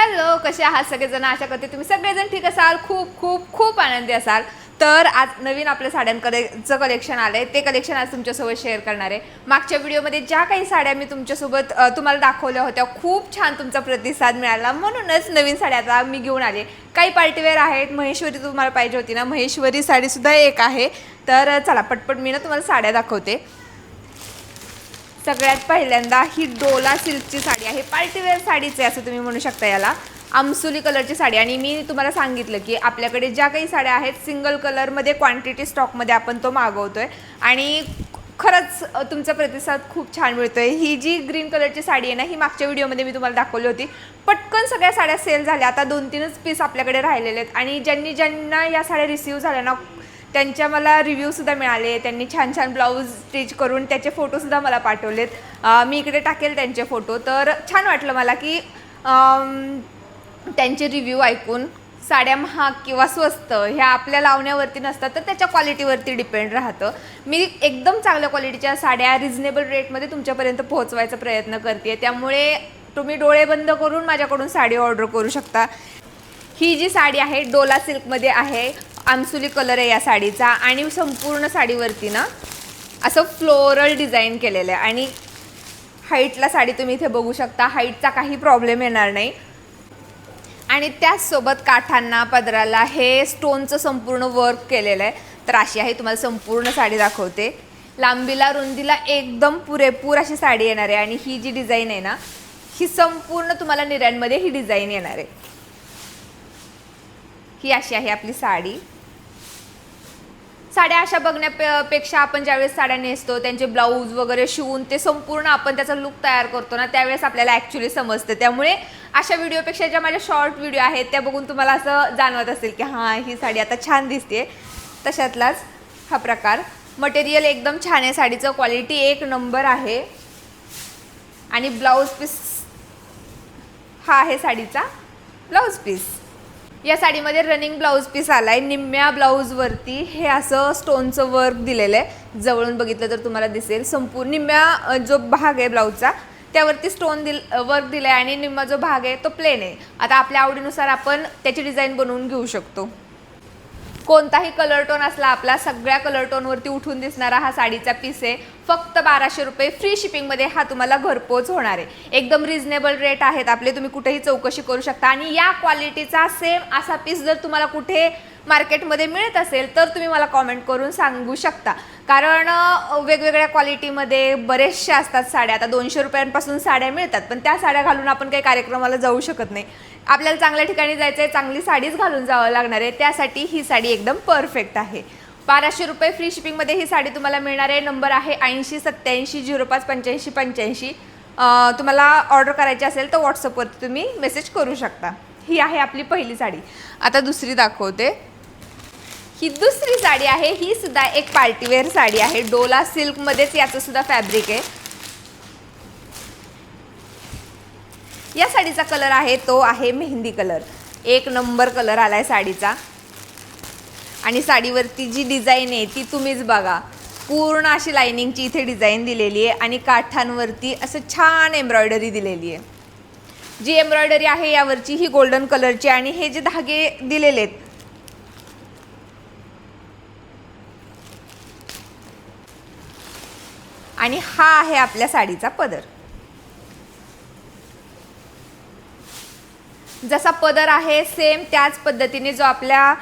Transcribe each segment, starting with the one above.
Hello, कसे आहात सगळेजण? आशा करते तुम्ही सगळेजण ठीक असाल, खूप खूप खूप आनंदी असाल. तर आज नवीन आपल्या साड्यांकडेचं कलेक्शन आलं आहे, ते कलेक्शन आज तुमच्यासोबत शेअर करणार आहे. मागच्या व्हिडिओमध्ये ज्या काही साड्या मी तुमच्यासोबत तुम्हाला दाखवल्या होत्या, खूप छान तुमचा प्रतिसाद मिळाला, म्हणूनच नवीन साड्या आता मी घेऊन आले. काही पार्टीवेअर आहेत, महेश्वरी तुम्हाला पाहिजे होती ना, महेश्वरी साडीसुद्धा एक आहे. तर चला पटपट मी ना तुम्हाला साड्या दाखवते. सगळ्यात पहिल्यांदा ही डोला सिल्कची साडी आहे, पार्टीवेअर साडीच आहे असं तुम्ही म्हणू शकता याला. आमसुली कलरची साडी, आणि मी तुम्हाला सांगितलं की आपल्याकडे ज्या काही साड्या आहेत सिंगल कलरमध्ये क्वांटिटी स्टॉकमध्ये आपण तो मागवतोय, आणि खरंच तुमचा प्रतिसाद खूप छान मिळतोय. ही जी ग्रीन कलरची साडी आहे ना, ही मागच्या व्हिडिओमध्ये मी तुम्हाला दाखवली होती. पटकन सगळ्या साड्या सेल झाल्या, आता 2-3च पीस आपल्याकडे राहिलेले आहेत. आणि ज्यांना या साड्या रिसीव झाल्या ना, त्यांच्या मला रिव्ह्यूसुद्धा मिळाले. त्यांनी छान छान ब्लाऊज स्टिच करून त्याचे फोटोसुद्धा मला पाठवलेत. मी इकडे टाकेल त्यांचे फोटो. तर छान वाटलं मला की त्यांचे रिव्ह्यू ऐकून. साड्या महाग किंवा स्वस्त ह्या आपल्या लावण्यावरती नसतात, तर त्याच्या क्वालिटीवरती डिपेंड राहतं. मी एकदम चांगल्या क्वालिटीच्या साड्या रिझनेबल रेटमध्ये तुमच्यापर्यंत पोहोचवायचा प्रयत्न करते. त्यामुळे तुम्ही डोळे बंद करून माझ्याकडून साडी ऑर्डर करू शकता. ही जी साडी आहे डोला सिल्कमध्ये आहे, आमसुली कलर आहे या साडीचा, आणि संपूर्ण साडीवरती ना असं फ्लोरल डिझाईन केलेलं आहे. आणि हाईटला साडी तुम्ही इथे बघू शकता, हाईटचा काही प्रॉब्लेम येणार नाही. आणि त्याचसोबत काठांना पदराला हे स्टोनचं संपूर्ण वर्क केलेलं आहे. तर अशी आहे, तुम्हाला संपूर्ण साडी दाखवते. लांबीला रुंदीला एकदम पुरेपूर अशी साडी येणार आहे. आणि ही जी डिझाईन आहे ना, ही संपूर्ण तुम्हाला निऱ्यांमध्ये ही डिझाईन येणार आहे. ही अशी आहे आपली साडी. साड्या अशा बघण्यापेक्षा आपण ज्यावेळेस साड्या नेसतो, त्यांचे ब्लाऊज वगैरे शिवून ते संपूर्ण आपण त्याचा लुक तयार करतो ना, त्यावेळेस आपल्याला ॲक्च्युली समजतं. त्यामुळे अशा व्हिडिओपेक्षा ज्या माझ्या शॉर्ट व्हिडिओ आहेत त्या बघून तुम्हाला असं जाणवत असेल की हां, ही साडी आता छान दिसते. तशातलाच हा प्रकार. मटेरियल एकदम छान आहे, साडीचं क्वालिटी एक नंबर आहे. आणि ब्लाऊज पीस हा आहे साडीचा ब्लाऊज पीस. या साडीमध्ये रनिंग ब्लाऊज पीस आला आहे. निम्म्या ब्लाऊजवरती हे असं स्टोनचं वर्क दिलेलं आहे. जवळून बघितलं तर तुम्हाला दिसेल, संपूर्ण निम्म्या जो भाग आहे ब्लाऊजचा त्यावरती स्टोन वर्क दिलं आहे, आणि निम्मा जो भाग आहे तो प्लेन आहे. आता आपल्या आवडीनुसार आपण त्याची डिझाईन बनवून घेऊ शकतो. कोणताही कलर टोन असला आपला, सगळ्या कलर टोनवरती उठून दिसणारा हा साडीचा पीस आहे. फक्त 1200 रुपये फ्री शिपिंगमध्ये हा तुम्हाला घरपोच होणार आहे. एकदम रिझनेबल रेट आहेत आपले, तुम्ही कुठेही चौकशी करू शकता. आणि या क्वालिटीचा सेम असा पीस जर तुम्हाला कुठे मार्केटमध्ये मिळत असेल तर तुम्ही मला कॉमेंट करून सांगू शकता. कारण वेगवेगळ्या क्वालिटीमध्ये बरेचशा असतात साड्या. आता 200 रुपयांपासून साड्या मिळतात, पण त्या साड्या घालून आपण काही कार्यक्रमाला जाऊ शकत नाही. आपल्याला चांगल्या ठिकाणी जायचं आहे, चांगली साडीच घालून जावं लागणार आहे. त्यासाठी ही साडी एकदम परफेक्ट आहे. 1200 रुपये फ्री शिपिंगमध्ये ही साडी तुम्हाला मिळणार आहे. नंबर आहे 8087058585. तुम्हाला ऑर्डर करायची असेल तर व्हॉट्सअपवरती तुम्ही मेसेज करू शकता. ही आहे आपली पहिली साडी. आता दुसरी दाखवते. ही दुसरी साडी आहे, ही सुद्धा एक पार्टीवेअर साडी आहे. डोला सिल्कमध्येच याचं सुद्धा फॅब्रिक आहे. या साडीचा कलर आहे तो आहे मेहंदी कलर. एक नंबर कलर आला आहे साडीचा. आणि साडीवरती जी डिझाईन आहे ती तुम्हीच बघा, पूर्ण अशी लायनिंगची इथे डिझाईन दिलेली आहे, आणि काठांवरती असं छान एम्ब्रॉयडरी दिलेली आहे. जी एम्ब्रॉयडरी आहे यावरची ही गोल्डन कलरची, आणि हे जे धागे दिलेले आहेत आणि हा आहे आपल्या साडीचा पदर. जसा पदर आहे सेम त्याच पद्धतीने जो आपल्या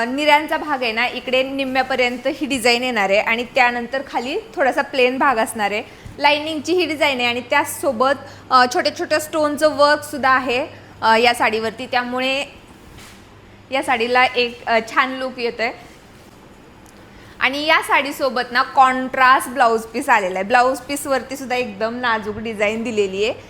निऱ्यांचा भाग आहे ना, इकडे निम्म्यापर्यंत ही डिझाईन येणार आहे, आणि त्यानंतर खाली थोडासा प्लेन भाग असणार आहे. लायनिंगची ही डिझाईन आहे, आणि त्याचसोबत छोट्या छोट्या स्टोनचं वर्कसुद्धा आहे या साडीवरती. त्यामुळे या साडीला एक छान लुक येतो आहे. आणि या साडीसोबत ना कॉन्ट्रास्ट ब्लाऊज पीस आलेला आहे. ब्लाऊज पीसवरती सुद्धा एकदम नाजूक डिझाईन दिलेली आहे.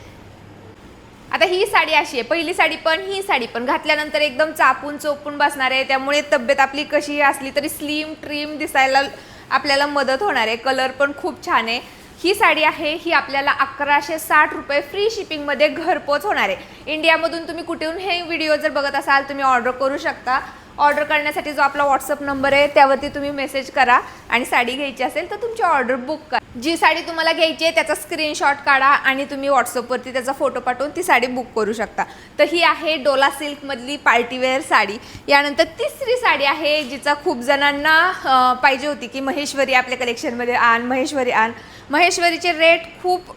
आता ही साडी अशी आहे, पहिली साडी पण ही साडी पण घातल्यानंतर एकदम चापून चोपून बसणार आहे. त्यामुळे तब्येत आपली कशीही असली तरी स्लिम ट्रिम दिसायला आपल्याला मदत होणार आहे. कलर पण खूप छान आहे. ही साडी आहे ही आपल्याला 1160 रुपये फ्री शिपिंगमध्ये घरपोच होणार आहे. इंडियामधून तुम्ही कुठून हे व्हिडिओ जर बघत असाल तुम्ही ऑर्डर करू शकता. ऑर्डर करण्यासाठी जो आपला व्हॉट्सअप नंबर आहे त्यावरती तुम्ही मेसेज करा आणि साडी घ्यायची असेल तर तुमची ऑर्डर बुक करा. जी साडी तुम्हाला घ्यायची आहे त्याचा स्क्रीनशॉट काढा आणि तुम्ही व्हॉट्सअपवरती त्याचा फोटो पाठवून ती साडी बुक करू शकता. तर ही आहे डोला सिल्कमधली पार्टीवेअर साडी. यानंतर तिसरी साडी आहे जिचा खूप जणांना पाहिजे होती की महेश्वरी आपल्या कलेक्शनमध्ये आण, महेश्वरी आण. महेश्वरीचे रेट खूप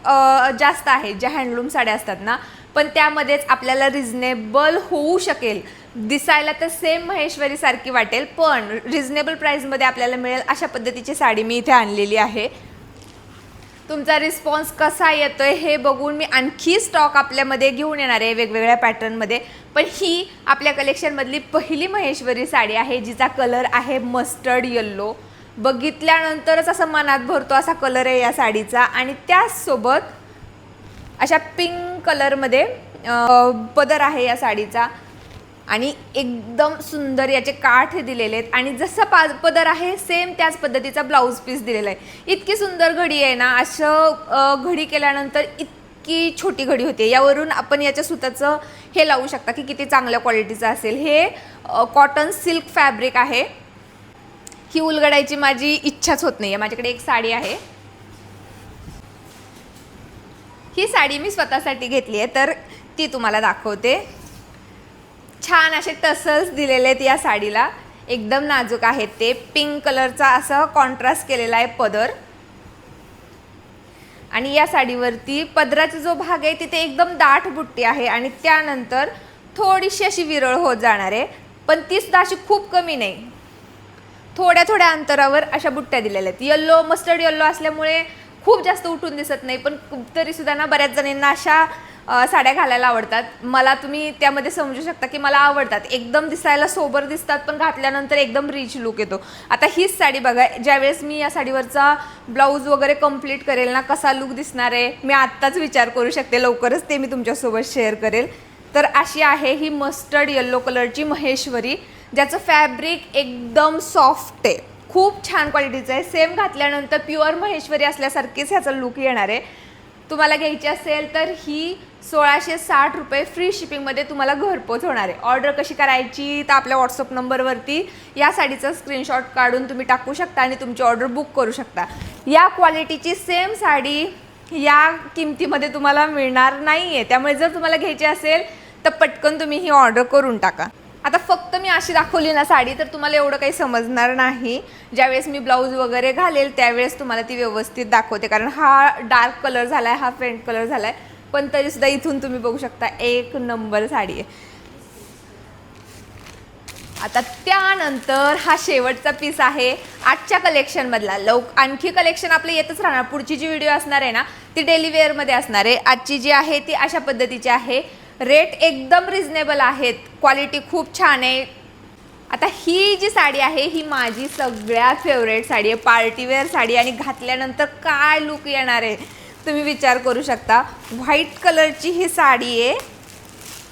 जास्त आहेत ज्या हँडलूम साड्या असतात ना, पण त्यामध्येच आपल्याला रिझनेबल होऊ शकेल. दिसायला तर सेम महेश्वरी सारखी वाटेल पण रिझनेबल प्राईसमध्ये आपल्याला मिळेल अशा पद्धतीची साडी मी इथे आणलेली आहे. तुमचा रिस्पॉन्स कसा येतोय हे बघून मी आणखी स्टॉक आपल्यामध्ये घेऊन येणार आहे वेगवेगळ्या पॅटर्नमध्ये. पण ही आपल्या कलेक्शनमधली पहिली महेश्वरी साडी आहे जिचा कलर आहे मस्टर्ड येल्लो. बघितल्यानंतरच असं मनात भरतो असा कलर आहे या साडीचा आणि त्याचसोबत अशा पिंक कलरमध्ये पदर आहे या साडीचा आणि एकदम सुंदर याचे काठ दिलेले आहेत आणि जसं पदर आहे सेम त्याच पद्धतीचा ब्लाऊज पीस दिलेला आहे. इतकी सुंदर घडी आहे ना, असं घडी केल्यानंतर इतकी छोटी घडी होते. यावरून आपण याच्या सुताचं हे लावू शकता की किती चांगल्या क्वालिटीचं असेल. हे कॉटन सिल्क फॅब्रिक आहे. ही उलगडायची माझी इच्छाच होत नाही आहे. माझ्याकडे एक साडी आहे, ही साडी मी स्वतःसाठी घेतली आहे तर ती तुम्हाला दाखवते. छान असे टसल्स दिलेले आहेत या साडीला, एकदम नाजूक आहेत ते. पिंक कलरचा असं कॉन्ट्रास्ट केलेला आहे पदर आणि या साडीवरती पदराचा जो भाग आहे तिथे एकदम दाट बुट्टी आहे आणि त्यानंतर थोडीशी अशी विरळ होत जाणार आहे, पण ती सुद्धा अशी खूप कमी नाही. थोड्या थोड्या अंतरावर अशा बुट्ट्या दिलेल्या आहेत. येल्लो मस्टर्ड येल्लो असल्यामुळे खूप जास्त उठून दिसत नाही, पण तरीसुद्धा ना बऱ्याच जणींना अशा साड्या घालायला आवडतात. मला तुम्ही त्यामध्ये समजू शकता की मला आवडतात. एकदम दिसायला सोबर दिसतात पण घातल्यानंतर एकदम रिच लुक येतो. आता हीच साडी बघा, ज्यावेळेस मी या साडीवरचा ब्लाऊज वगैरे कंप्लीट करेल ना कसा लुक दिसणार आहे मी आत्ताच विचार करू शकते. लवकरच ते मी तुमच्यासोबत शेअर करेल. तर अशी आहे ही मस्टर्ड येल्लो कलरची महेश्वरी, ज्याचं फॅब्रिक एकदम सॉफ्ट आहे, खूप छान क्वालिटीचं आहे. सेम घातल्यानंतर प्युअर महेश्वरी असल्यासारखीच ह्याचा लुक येणार आहे. तुम्हाला घ्यायची असेल तर ही 1660 रुपये फ्री शिपिंगमध्ये तुम्हाला घरपोच होणार आहे. ऑर्डर कशी करायची तर आपल्या व्हॉट्सअप नंबरवरती या साडीचा स्क्रीनशॉट काढून तुम्ही टाकू शकता आणि तुमची ऑर्डर बुक करू शकता. या क्वालिटीची सेम साडी या किमतीमध्ये तुम्हाला मिळणार नाही आहे. त्यामुळे जर तुम्हाला घ्यायची असेल तर पटकन तुम्ही ही ऑर्डर करून टाका. आता फक्त मी अशी दाखवली ना साडी तर तुम्हाला एवढं काही समजणार नाही. ज्यावेळेस मी ब्लाऊज वगैरे घालेल त्यावेळेस तुम्हाला ती व्यवस्थित दाखवते, कारण हा डार्क कलर झाला आहे, हा फेंट कलर झाला आहे, पण तरीसुद्धा इथून तुम्ही बघू शकता एक नंबर साडी आहे. आता त्यानंतर हा शेवटचा पीस आहे आजच्या कलेक्शनमधला. आणखी कलेक्शन आपलं येतच राहणार. पुढची जी व्हिडिओ असणार आहे ना ती डेली वेअरमध्ये असणार आहे. आजची जी आहे ती अशा पद्धतीची आहे. रेट एकदम रिझनेबल आहेत, क्वालिटी खूप छान आहे. आता ही जी साडी आहे ही माझी सगळ्यात फेवरेट साडी आहे, पार्टीवेअर साडी. आणि घातल्यानंतर काय लुक येणार आहे तुम्ही विचार करू शकता. व्हाईट कलरची ही साडी आहे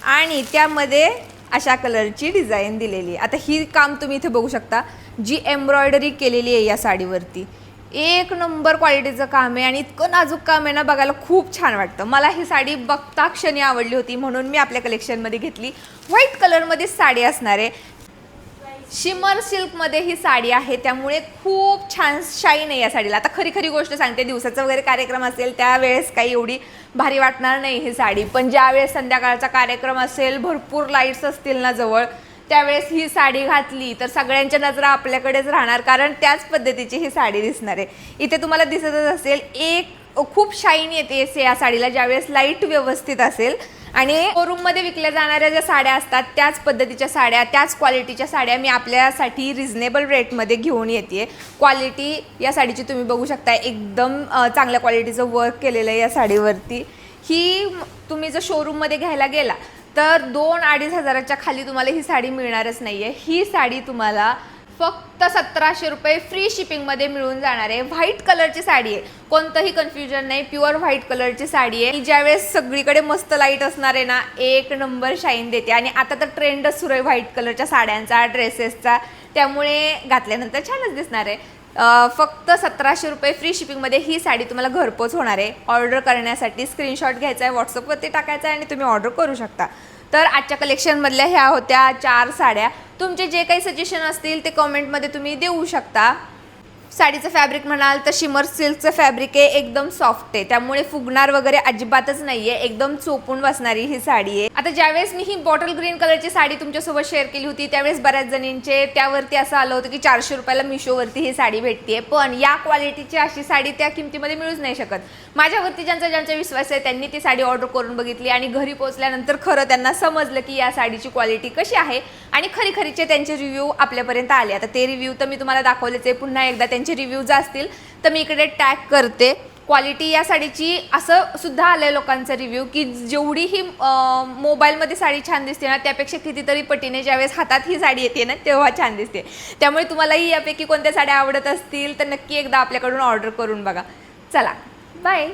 आणि त्यामध्ये अशा कलरची डिझाईन दिलेली आहे. आता ही काम तुम्ही इथे बघू शकता, जी एम्ब्रॉयडरी केलेली आहे या साडीवरती. एक नंबर क्वालिटीचं काम आहे आणि इतकं नाजूक काम आहे ना, बघायला खूप छान वाटतं. मला ही साडी बघता क्षणी आवडली होती म्हणून मी आपल्या कलेक्शनमध्ये घेतली. व्हाईट कलरमध्ये साडी असणार आहे, शिमर सिल्कमध्ये ही साडी आहे, त्यामुळे खूप छान शाईन आहे या साडीला. आता खरी गोष्ट सांगते, दिवसाचा वगैरे कार्यक्रम असेल त्यावेळेस काही एवढी भारी वाटणार नाही ही साडी, पण ज्यावेळेस संध्याकाळचा कार्यक्रम असेल, भरपूर लाईट्स असतील ना जवळ, त्यावेळेस ही साडी घातली तर सगळ्यांच्या नजरा आपल्याकडेच राहणार, कारण त्याच पद्धतीची ही साडी दिसणार आहे. इथे तुम्हाला दिसतच असेल एक खूप शाईन येते या साडीला ज्यावेळेस लाईट व्यवस्थित असेल. आणि शोरूममध्ये विकल्या जाणाऱ्या ज्या साड्या असतात त्याच पद्धतीच्या साड्या, त्याच क्वालिटीच्या साड्या मी आपल्यासाठी रिझनेबल रेटमध्ये घेऊन येते. क्वालिटी या साडीची तुम्ही बघू शकता, एकदम चांगल्या क्वालिटीचं वर्क केलेलं आहे या साडीवरती. ही तुम्ही जर शोरूममध्ये घ्यायला गेला तर 2-2.5 हजाराच्या खाली तुम्हाला ही साडी मिळणारच नाही आहे. ही साडी तुम्हाला फक्त 1700 रुपये फ्री शिपिंगमध्ये मिळून जाणार आहे. व्हाईट कलरची साडी आहे, कोणतंही कन्फ्युजन नाही, प्युअर व्हाईट कलरची साडी आहे. ज्यावेळेस सगळीकडे मस्त लाईट असणार आहे ना, एक नंबर शाईन देते. आणि आता तर ट्रेंडच सुरू आहे व्हाईट कलरच्या साड्यांचा, ड्रेसेसचा, त्यामुळे घातल्यानंतर छानच दिसणार आहे. फक्त 1700 रुपये फ्री शिपिंगमध्ये ही साडी तुम्हाला घरपोच होणार आहे. ऑर्डर करण्यासाठी स्क्रीनशॉट घ्यायचा आहे, व्हॉट्सअपवरती टाकायचा आहे आणि तुम्ही ऑर्डर करू शकता. तर आजच्या कलेक्शनमधल्या ह्या होत्या 4 साड्या. तुमचे जे काही सजेशन असतील ते कमेंटमध्ये तुम्ही देऊ शकता. साडीचं फॅब्रिक म्हणाल तर शिमर सिल्कचं फॅब्रिक आहे, एकदम सॉफ्ट आहे, त्यामुळे फुगणार वगैरे अजिबातच नाही आहे, एकदम चोपून बसणारी ही साडी आहे. आता ज्यावेळेस मी ही बॉटल ग्रीन कलरची साडी तुमच्यासोबत शेअर केली होती त्यावेळेस बऱ्याच जणींचे त्यावरती असं आलं होतं की 400 रुपयाला मिशोवरती ही साडी भेटते, पण या क्वालिटीची अशी साडी त्या किमतीमध्ये मिळूच नाही शकत. माझ्यावरती ज्यांचा विश्वास आहे त्यांनी ती साडी ऑर्डर करून बघितली आणि घरी पोहोचल्यानंतर खरं त्यांना समजलं की या साडीची क्वालिटी कशी आहे आणि खरीचे त्यांचे रिव्ह्यू आपल्यापर्यंत आले. आता ते रिव्ह्यू तर मी तुम्हाला दाखवलेच आहे, पुन्हा एकदा त्यांचे रिव्ह्यूज असतील तर मी इकडे टॅग करते. क्वालिटी या साडीची असं सुद्धा आलं आहे लोकांचा रिव्ह्यू की जेवढी ही मोबाईलमध्ये साडी छान दिसते ना त्यापेक्षा कितीतरी पटीने ज्यावेळेस हातात ही साडी येते ना तेव्हा छान दिसते. त्यामुळे तुम्हालाही यापैकी कोणत्या साड्या आवडत असतील तर नक्की एकदा आपल्याकडून ऑर्डर करून बघा. चला बाय.